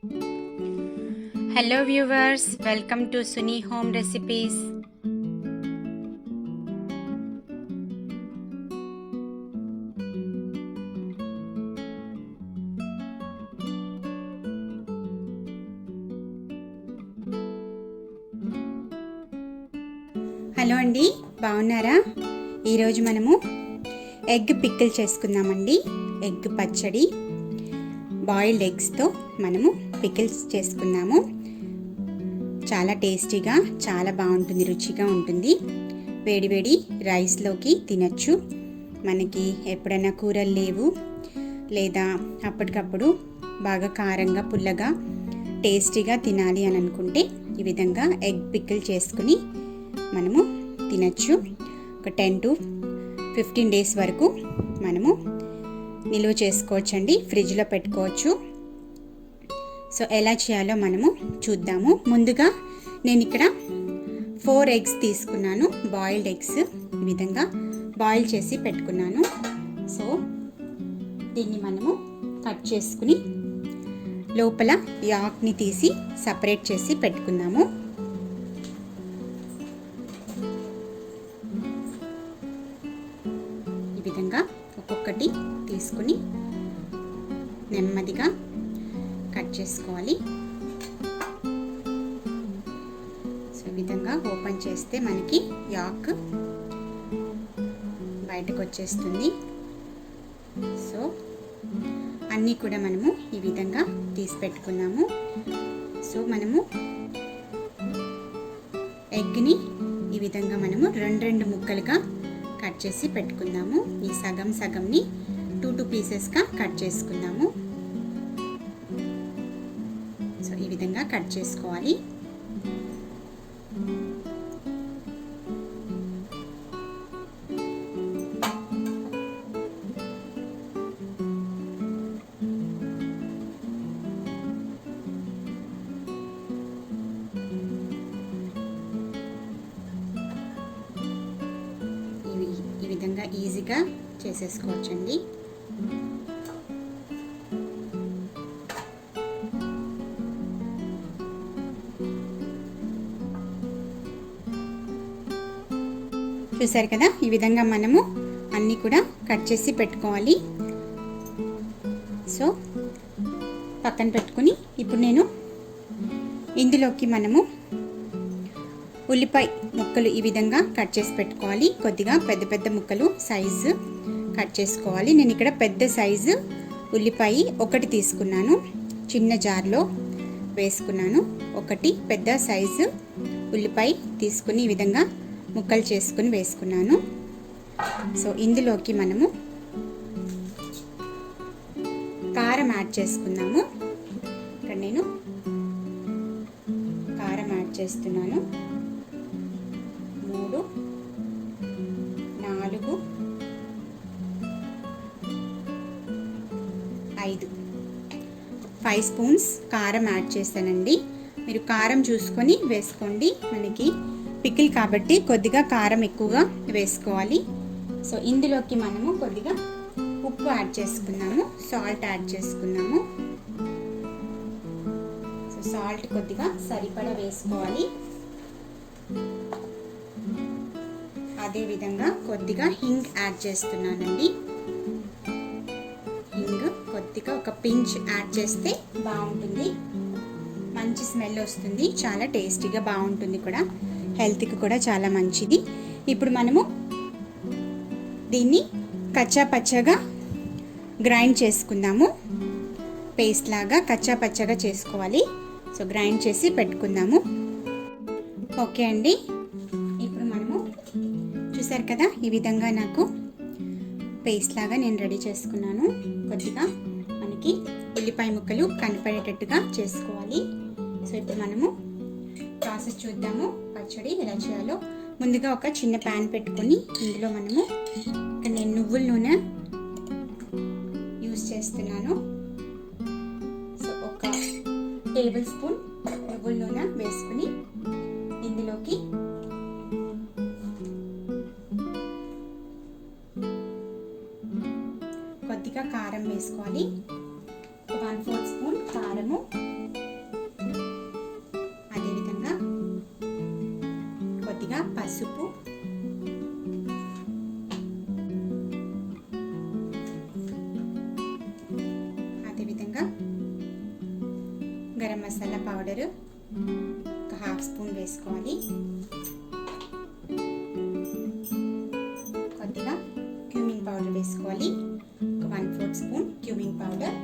Hello viewers, welcome to Suni Home Recipes. Hello అండి, బాగున్నారా? ఈరోజు మనము ఎగ్ పికిల్ చేసుకుందామండి. ఎగ్ పచ్చడి, బాయిల్డ్ ఎగ్స్తో మనము పికిల్స్ చేసుకుందాము. చాలా టేస్టీగా, చాలా బాగుంటుంది, రుచిగా ఉంటుంది. వేడివేడి రైస్లోకి తినచ్చు. మనకి ఎప్పుడైనా కూరలు లేవు లేదా అప్పటికప్పుడు బాగా కారంగా, పుల్లగా, టేస్టీగా తినాలి అని అనుకుంటే ఈ విధంగా ఎగ్ పికిల్ చేసుకుని మనము తినచ్చు. ఒక 10 to 15 days వరకు మనము నిల్వ చేసుకోవచ్చండి, ఫ్రిడ్జ్లో పెట్టుకోవచ్చు. సో ఎలా చేయాలో మనము చూద్దాము. ముందుగా నేను ఇక్కడ 4 eggs తీసుకున్నాను, బాయిల్డ్ ఎగ్స్. ఈ విధంగా బాయిల్ చేసి పెట్టుకున్నాను. సో దీన్ని మనము కట్ చేసుకుని లోపల యాక్ని తీసి సపరేట్ చేసి పెట్టుకుందాము. ఈ విధంగా ఒక్కొక్కటి తీసుకుని నెమ్మదిగా కట్ చేసుకోవాలి. సో ఈ విధంగా ఓపెన్ చేస్తే మనకి యాక్ బయటకు వచ్చేస్తుంది. సో అన్నీ కూడా మనము ఈ విధంగా తీసి పెట్టుకున్నాము. సో మనము ఎగ్ని ఈ విధంగా మనము రెండు ముక్కలుగా కట్ చేసి పెట్టుకుందాము. ఈ సగంని 2 పీసెస్గా కట్ చేసుకుందాము. సో ఈ విధంగా కట్ చేసుకోవాలి. ఈ విధంగా ఈజీగా చేసేసుకోవచ్చండి. చూసారు కదా, ఈ విధంగా మనము అన్నీ కూడా కట్ చేసి పెట్టుకోవాలి. సో పక్కన పెట్టుకుని ఇప్పుడు నేను ఇందులోకి మనము ఉల్లిపాయ ముక్కలు ఈ విధంగా కట్ చేసి పెట్టుకోవాలి. కొద్దిగా పెద్ద ముక్కలు సైజు కట్ చేసుకోవాలి. నేను ఇక్కడ పెద్ద సైజు ఉల్లిపాయ ఒకటి తీసుకున్నాను, చిన్న జార్లో వేసుకున్నాను. ఒకటి పెద్ద సైజు ఉల్లిపాయ తీసుకుని ఈ విధంగా ముక్కలు చేసుకుని వేసుకున్నాను. సో ఇందులోకి మనము కారం యాడ్ చేసుకుందాము. ఇక్కడ నేను కారం యాడ్ చేస్తున్నాను. 3, 4, 5 స్పూన్స్ కారం యాడ్ చేస్తానండి. మీరు కారం చూసుకొని వేసుకోండి. మనకి పికిల్ కాబట్టి కొద్దిగా కారం ఎక్కువగా వేసుకోవాలి. సో ఇందులోకి మనము కొద్దిగా ఉప్పు యాడ్ చేసుకున్నాము, సాల్ట్ యాడ్ చేసుకున్నాము. సో సాల్ట్ కొద్దిగా సరిపడా వేసుకోవాలి. అదేవిధంగా కొద్దిగా హింగ్ యాడ్ చేస్తున్నానండి. హింగ్ కొద్దిగా ఒక పించ్ యాడ్ చేస్తే బాగుంటుంది, మంచి స్మెల్ వస్తుంది, చాలా టేస్టీగా బాగుంటుంది కూడా, హెల్త్కి కూడా చాలా మంచిది. ఇప్పుడు మనము దీన్ని కచ్చా పచ్చగా గ్రైండ్ చేసుకుందాము. పేస్ట్ లాగా కచ్చా పచ్చగా చేసుకోవాలి. సో గ్రైండ్ చేసి పెట్టుకుందాము. ఓకే అండి, ఇప్పుడు మనము చూసారు కదా, ఈ విధంగా నాకు పేస్ట్ లాగా నేను రెడీ చేసుకున్నాను. కొద్దిగా మనకి ఉల్లిపాయ ముక్కలు కనపడేటట్టుగా చేసుకోవాలి. సో ఇప్పుడు మనము ప్రాసెస్ చూద్దాము, పచ్చడి ఎలా చేయాలో. ముందుగా ఒక చిన్న ప్యాన్ పెట్టుకొని ఇందులో మనము, ఇక్కడ నేను నువ్వుల నూనె యూజ్ చేస్తున్నాను. సో ఒక టేబుల్ స్పూన్ నువ్వుల నూనె వేసుకుని ఇందులోకి కొద్దిగా కారం వేసుకోవాలి. 1/4 స్పూన్ కారము, గరం మసాలా పౌడరు ఒక హాఫ్ స్పూన్ వేసుకోవాలి. కొద్దిగా క్యూమిన్ పౌడర్ వేసుకోవాలి, ఒక 1/4 స్పూన్ క్యూమిన్ పౌడర్.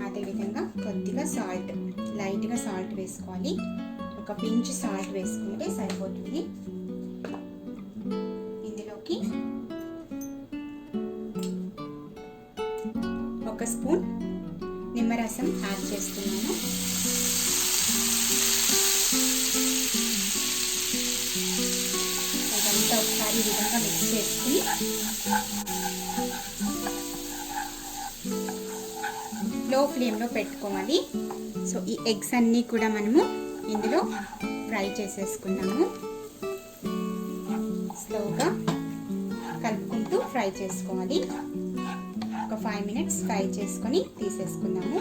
అదేవిధంగా కొద్దిగా సాల్ట్, లైట్గా సాల్ట్ వేసుకోవాలి. ఒక పించ్ సాల్ట్ వేసుకుంటే సరిపోతుంది. ఇందులోకి 1 స్పూన్ నిమ్మరసం యాడ్ చేస్తున్నాను. ఇదంతా ఒకసారి ఈ విధంగా మిక్స్ చేసుకుని లో ఫ్లేమ్లో పెట్టుకోవాలి. సో ఈ ఎగ్స్ అన్నీ కూడా మనము ఇందులో ఫ్రై చేసేసుకున్నాము. స్లోగా కలుపుకుంటూ ఫ్రై చేసుకోవాలి. ఒక 5 మినిట్స్ ఫ్రై చేసుకొని తీసేసుకుందాము.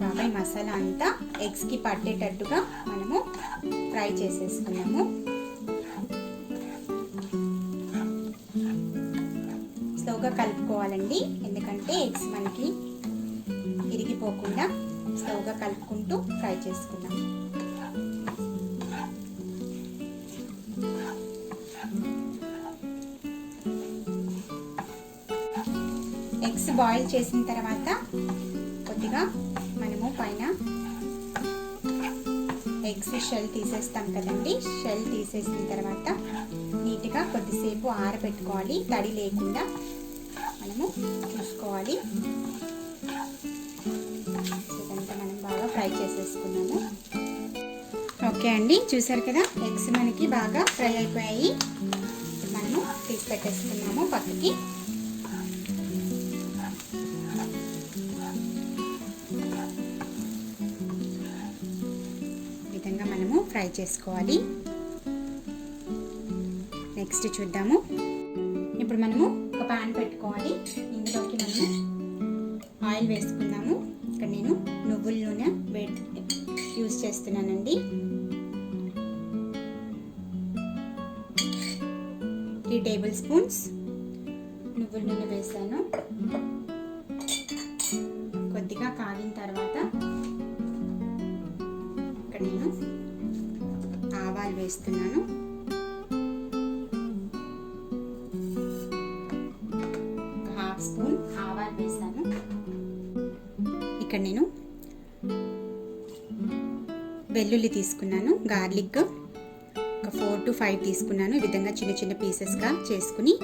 బాగా ఈ మసాలా అంతా ఎగ్స్కి పట్టేటట్టుగా మనము ఫ్రై చేసేసుకున్నాము. స్లోగా కలుపుకోవాలండి, ఎందుకంటే ఎగ్స్ మనకి ఇరిగిపోకుండా స్లోగా కలుపుకుంటూ ఫ్రై చేసుకున్నాం. ఎగ్స్ బాయిల్ చేసిన తర్వాత కొద్దిగా మనము పైన ఎగ్స్ షెల్ తీసేస్తాం కదండి. షెల్ తీసేసిన తర్వాత నీట్గా కొద్దిసేపు ఆరబెట్టుకోవాలి, తడి లేకుండా మనము చూసుకోవాలి. ఇదంతా మనం బాగా ఫ్రై చేసేసుకున్నాము. ఓకే అండి, చూసారు కదా ఎగ్స్ మనకి బాగా ఫ్రై అయిపోయాయి. మనము తీసి పెట్టేసుకున్నాము పక్కకి. విధంగా మనము ఫ్రై చేసుకోవాలి. నెక్స్ట్ చూద్దాము. ఇప్పుడు మనము ఒక పాన్ పెట్టుకోవాలి. ఇందులోకి మనము ఆయిల్ వేసుకుందాము. ఇక్కడ నేను నువ్వుల నూనె యూజ్ చేస్తున్నానండి. 3 టేబుల్ స్పూన్స్ నువ్వుల నూనె వేసాను. కొద్దిగా కాగిన తర్వాత ఇక్కడ నేను ఆవాలు వేస్తున్నాను. ఒక హాఫ్ స్పూన్ ఆవాలు వేసాను. ఇక్కడ నేను వెల్లుల్లి తీసుకున్నాను, గార్లిక్ ఒక 4 to 5 తీసుకున్నాను. ఈ విధంగా చిన్న చిన్న పీసెస్గా చేసుకుని,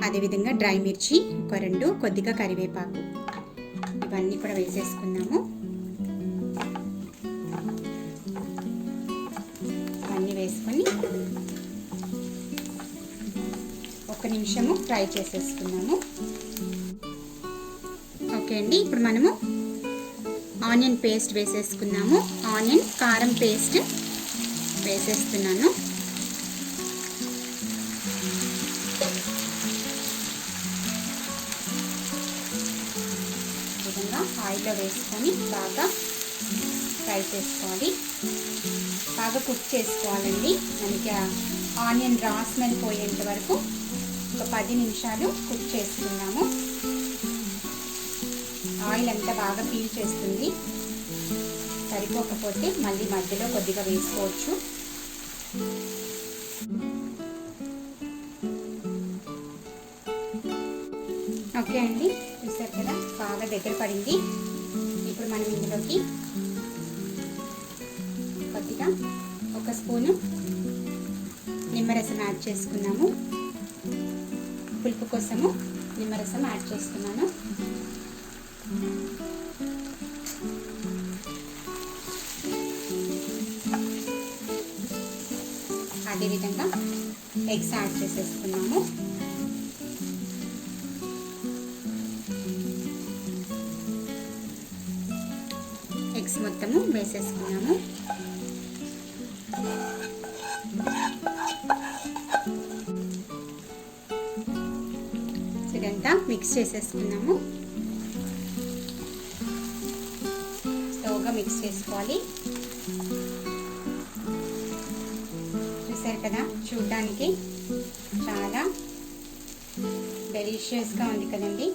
అదేవిధంగా డ్రై మిర్చి ఒక 2, కొద్దిగా కరివేపాకు, ఇవన్నీ కూడా వేసేసుకున్నాము. ఇవన్నీ వేసుకొని 1 నిమిషము ఫ్రై చేసేసుకున్నాము. ఓకే అండి, ఇప్పుడు మనము ఆనియన్ పేస్ట్ వేసేసుకున్నాము. ఆనియన్ కారం పేస్ట్ వేసేస్తున్నాను. విధంగా ఆయిల్లో వేసుకొని బాగా ఫ్రై చేసుకోవాలి. బాగా కుక్ చేసుకోవాలండి. మనకి ఆనియన్ రా స్మెల్ పోయేంత వరకు ఒక 10 నిమిషాలు కుక్ చేసుకున్నాము. ఆయిల్ అంతా బాగా పీల్ చేస్తుంది. సరిపోకపోతే మళ్ళీ మధ్యలో కొద్దిగా వేసుకోవచ్చు. ఓకే అండి, చూసారు కదా బాగా దగ్గర పడింది. ఇప్పుడు మనం ఇందులోకి కొద్దిగా 1 స్పూను నిమ్మరసం యాడ్ చేసుకున్నాము. పులుపు కోసము నిమ్మరసం యాడ్ చేసుకున్నాను. అదేవిధంగా ఎగ్స్ యాడ్ చేసేసుకున్నాము. ఎగ్స్ మొత్తము వేసేసుకున్నాము. ఇదంతా మిక్స్ చేసేసుకున్నాము. స్లోగా మిక్స్ చేసుకోవాలి. చూసారు కదా, చూడ్డానికి చాలా డెలిషియస్గా ఉంది కదండి.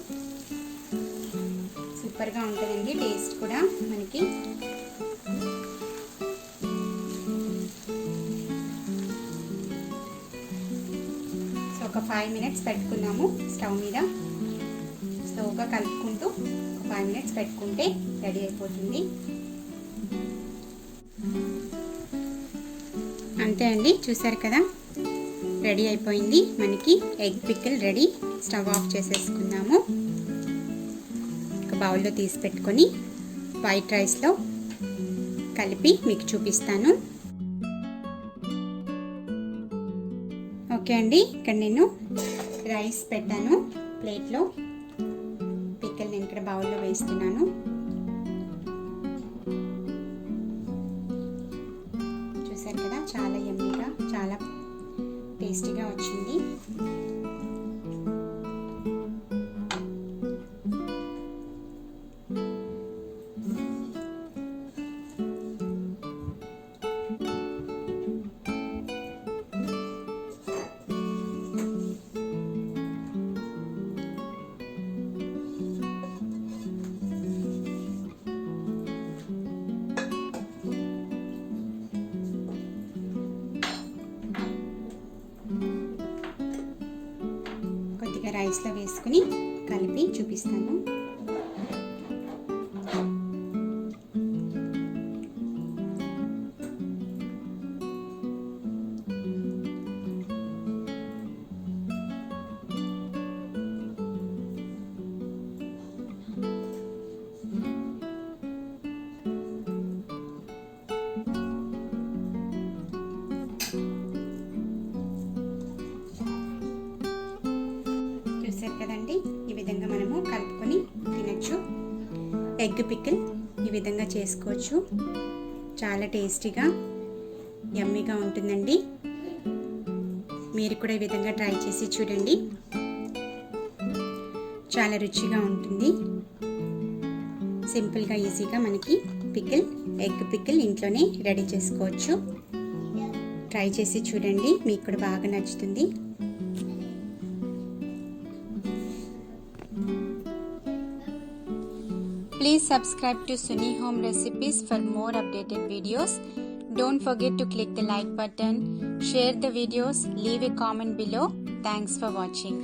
సూపర్గా ఉంటుందండి టేస్ట్ కూడా మనకి. సో ఒక 5 minutes పెట్టుకున్నాము స్టవ్ మీద. స్లోగా కలుపుకుంటూ ఒక 5 minutes పెట్టుకుంటే రెడీ అయిపోతుంది. అంతే అండి, చూసారు కదా, రెడీ అయిపోయింది మనకి egg pickle ready. Stove off చేసేసుకుందాము. ఒక బౌల్లో తీసి పెట్టుకొని వైట్ రైస్లో కలిపి మీకు చూపిస్తాను. ఓకే అండి, ఇక్కడ నేను రైస్ పెట్టాను ప్లేట్లో. పికిల్ నేను ఇక్కడ బౌల్లో వేస్తున్నాను. చూసారు కదా, చాలా యమ్మీగా, చాలా టేస్టీగా వచ్చింది. రైస్లో వేసుకుని కలిపి చూపిస్తాను. కదండి, ఈ విధంగా మనము కలుపుకొని తినచ్చు. ఎగ్ పికిల్ ఈ విధంగా చేసుకోవచ్చు. చాలా టేస్టీగా యమ్మీగా ఉంటుందండి. మీరు కూడా ఈ విధంగా ట్రై చేసి చూడండి. చాలా రుచిగా ఉంటుంది. సింపుల్గా ఈజీగా మనకి పికిల్, ఎగ్ పికిల్ ఇంట్లోనే రెడీ చేసుకోవచ్చు. ట్రై చేసి చూడండి, మీకు కూడా బాగా నచ్చుతుంది. Please subscribe to Suni Home Recipes for more updated videos. Don't forget to click the like button, share the videos, leave a comment below. Thanks for watching.